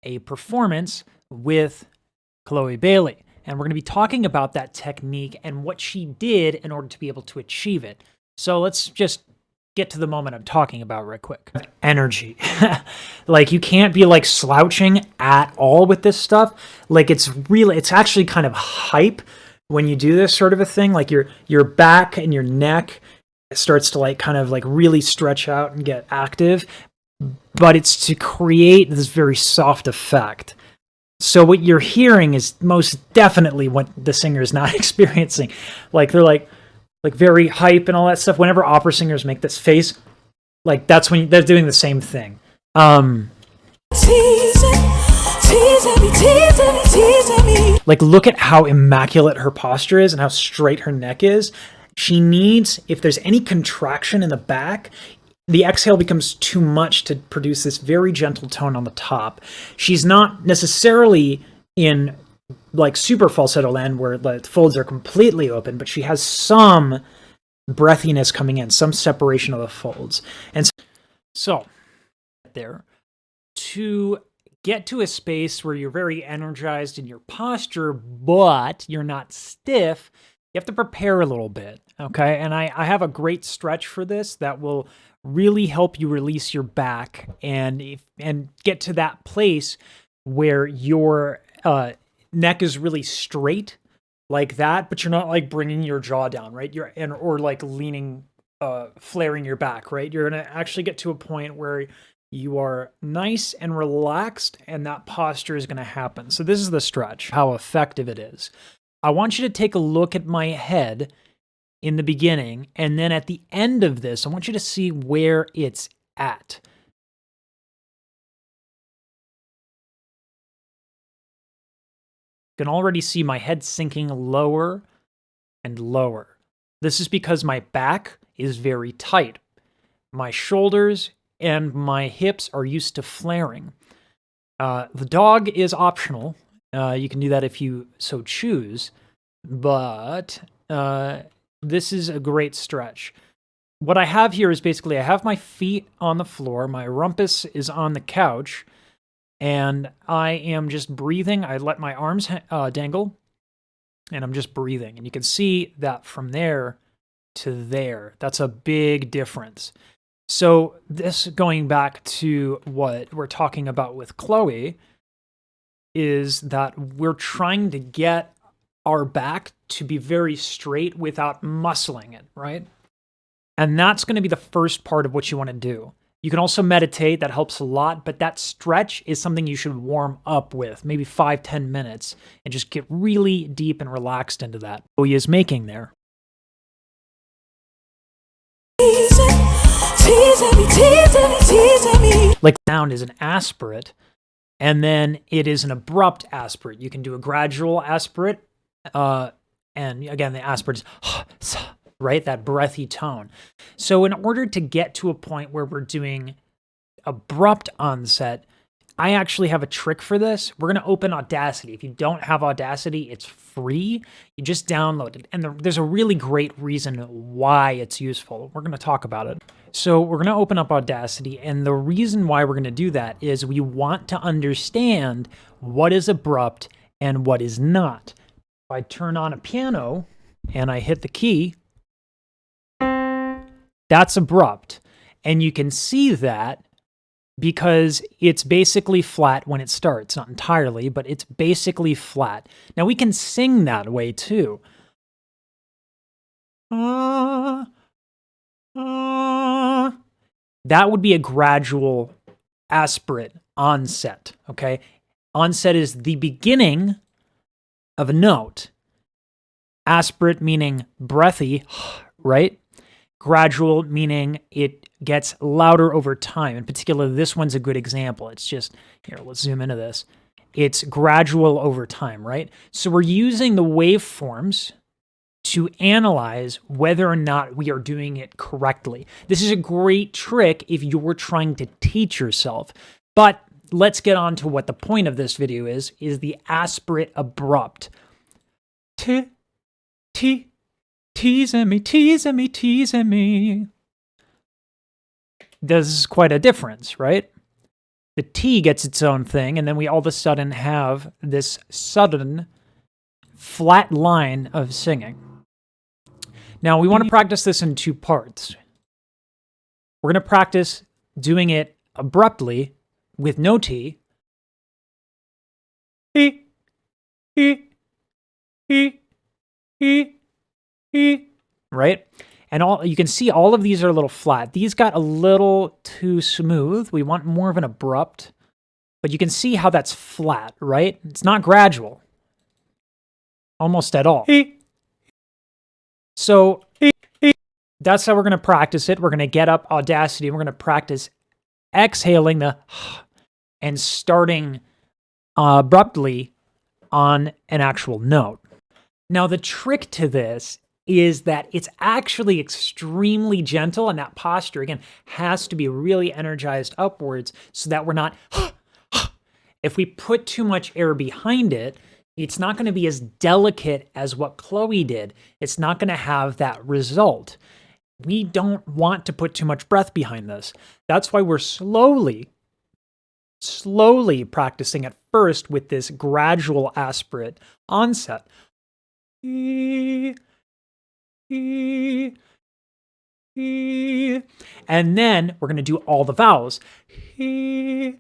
a performance with Chloe Bailey. And we're going to be talking about that technique and what she did in order to be able to achieve it. So let's just get to the moment I'm talking about right quick. Energy. Like, you can't be like slouching at all with this stuff. Like, it's actually kind of hype when you do this sort of a thing. Like, your back and your neck starts to like kind of like really stretch out and get active, but it's to create this very soft effect. So what you're hearing is most definitely what the singer is not experiencing. Like, they're like very hype and all that stuff. Whenever opera singers make this face, like, that's when they're doing the same thing. Like, look at how immaculate her posture is and how straight her neck is. She needs, if there's any contraction in the back, the exhale becomes too much to produce this very gentle tone on the top. She's not necessarily in like super falsetto land where the folds are completely open, but she has some breathiness coming in, some separation of the folds. And so there, to get to a space where you're very energized in your posture, but you're not stiff, you have to prepare a little bit, okay? And I have a great stretch for this that will really help you release your back and get to that place where your neck is really straight like that, but you're not like bringing your jaw down, right? Or like leaning, flaring your back, right? You're gonna actually get to a point where you are nice and relaxed, and that posture is gonna happen. So this is the stretch, how effective it is. I want you to take a look at my head in the beginning, and then at the end of this, I want you to see where it's at. You can already see my head sinking lower and lower. This is because my back is very tight. My shoulders and my hips are used to flaring. The dog is optional. You can do that if you so choose, but this is a great stretch. What I have here is basically I have my feet on the floor, my rumpus is on the couch, and I am just breathing. I let my arms dangle, and I'm just breathing. And you can see that from there to there, that's a big difference. So this, going back to what we're talking about with Chloe, is that we're trying to get our back to be very straight without muscling it, right? And that's going to be the first part of what you want to do. You can also meditate, that helps a lot, but that stretch is something you should warm up with, maybe 5-10 minutes, and just get really deep and relaxed into that. Chloe is making there. Like, sound is an aspirate, and then it is an abrupt aspirate. You can do a gradual aspirate, and again, the aspirate is right, that breathy tone. So in order to get to a point where we're doing abrupt onset, I actually have a trick for this. We're going to open Audacity. If you don't have Audacity, it's free. You just download it. And there's a really great reason why it's useful. We're going to talk about it. So we're going to open up Audacity. And the reason why we're going to do that is we want to understand what is abrupt and what is not. If I turn on a piano and I hit the key, that's abrupt. And you can see that because it's basically flat when it starts. Not entirely, but it's basically flat. Now we can sing that way too. That would be a gradual aspirate onset, okay? Onset is the beginning of a note. Aspirate meaning breathy, right? Gradual meaning it gets louder over time. In particular, this one's a good example. It's just, here, let's zoom into this. It's gradual over time, right? So we're using the waveforms to analyze whether or not we are doing it correctly. This is a great trick if you're trying to teach yourself. But let's get on to what the point of this video is the aspirate abrupt. Teasing me, teasing me, teasing me. This is quite a difference, right? The T gets its own thing, and then we all of a sudden have this sudden flat line of singing. Now, we want to practice this in 2 parts. We're going to practice doing it abruptly with no T. E, e, e, e, e, right? And you can see all of these are a little flat. These got a little too smooth. We want more of an abrupt, but you can see how that's flat, right? It's not gradual, almost at all. So that's how we're going to practice it. We're going to get up Audacity. We're going to practice exhaling the and starting abruptly on an actual note. Now, the trick to this is that it's actually extremely gentle, and that posture, again, has to be really energized upwards so that we're not, if we put too much air behind it, it's not going to be as delicate as what Chloe did. It's not going to have that result. We don't want to put too much breath behind this. That's why we're slowly practicing at first with this gradual aspirate onset. And then we're going to do all the vowels. Then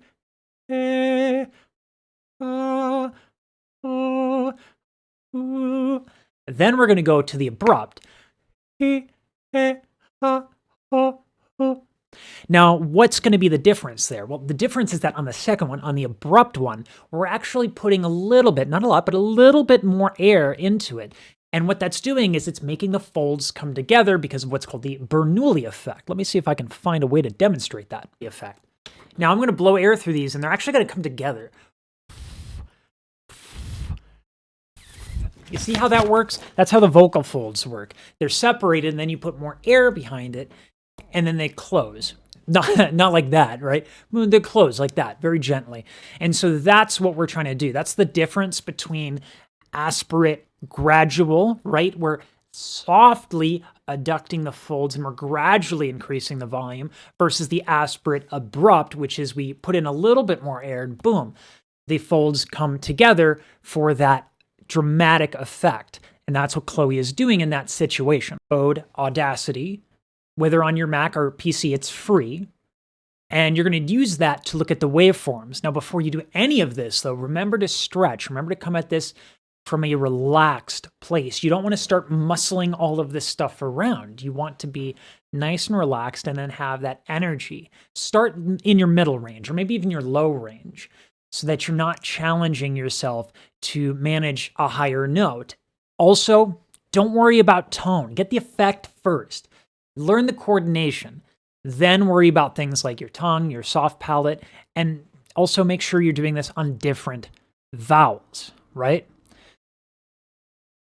we're going to go to the abrupt. Now, what's going to be the difference there? Well, the difference is that on the second one, on the abrupt one, we're actually putting a little bit, not a lot, but a little bit more air into it. And what that's doing is it's making the folds come together because of what's called the Bernoulli effect. Let me see if I can find a way to demonstrate that effect. Now, I'm going to blow air through these, and they're actually going to come together. You see how that works? That's how the vocal folds work. They're separated, and then you put more air behind it, and then they close. Not like that, right? They close like that, very gently. And so that's what we're trying to do. That's the difference between aspirate gradual, right? We're softly adducting the folds and we're gradually increasing the volume versus the aspirate abrupt, which is we put in a little bit more air and boom, the folds come together for that dramatic effect. And that's what Chloe is doing in that situation. Audacity, whether on your Mac or PC, it's free. And you're going to use that to look at the waveforms. Now, before you do any of this, though, remember to stretch. Remember to come at this from a relaxed place. You don't want to start muscling all of this stuff around. You want to be nice and relaxed and then have that energy. Start in your middle range or maybe even your low range so that you're not challenging yourself to manage a higher note. Also, don't worry about tone. Get the effect first. Learn the coordination. Then worry about things like your tongue, your soft palate, and also make sure you're doing this on different vowels, right?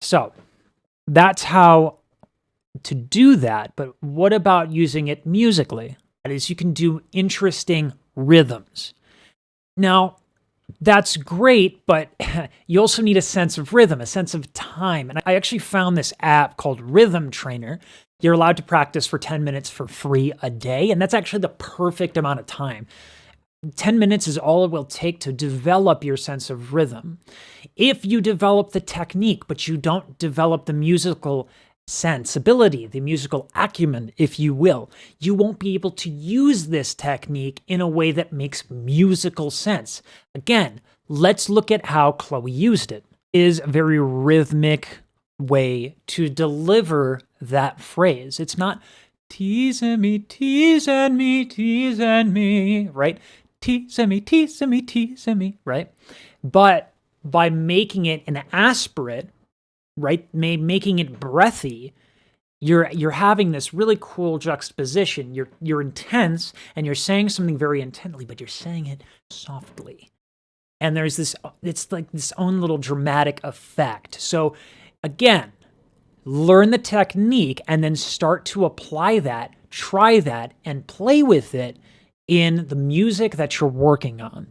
So that's how to do that. But what about using it musically? That is, you can do interesting rhythms. Now, that's great, but you also need a sense of rhythm, a sense of time. And I actually found this app called Rhythm Trainer. You're allowed to practice for 10 minutes for free a day, and that's actually the perfect amount of time. 10 minutes is all it will take to develop your sense of rhythm. If you develop the technique, but you don't develop the musical sensibility, the musical acumen, if you will, you won't be able to use this technique in a way that makes musical sense. Again, let's look at how Chloe used it. It is a very rhythmic way to deliver that phrase. It's not teasing me, teasing me, teasing me, right? Teasing me, teasing me, teasing me, right? But by making it an aspirate, right, making it breathy, you're having this really cool juxtaposition. You're intense and you're saying something very intently, but you're saying it softly. And there's this, it's like this own little dramatic effect. So again, learn the technique and then start to apply that, try that, and play with it in the music that you're working on.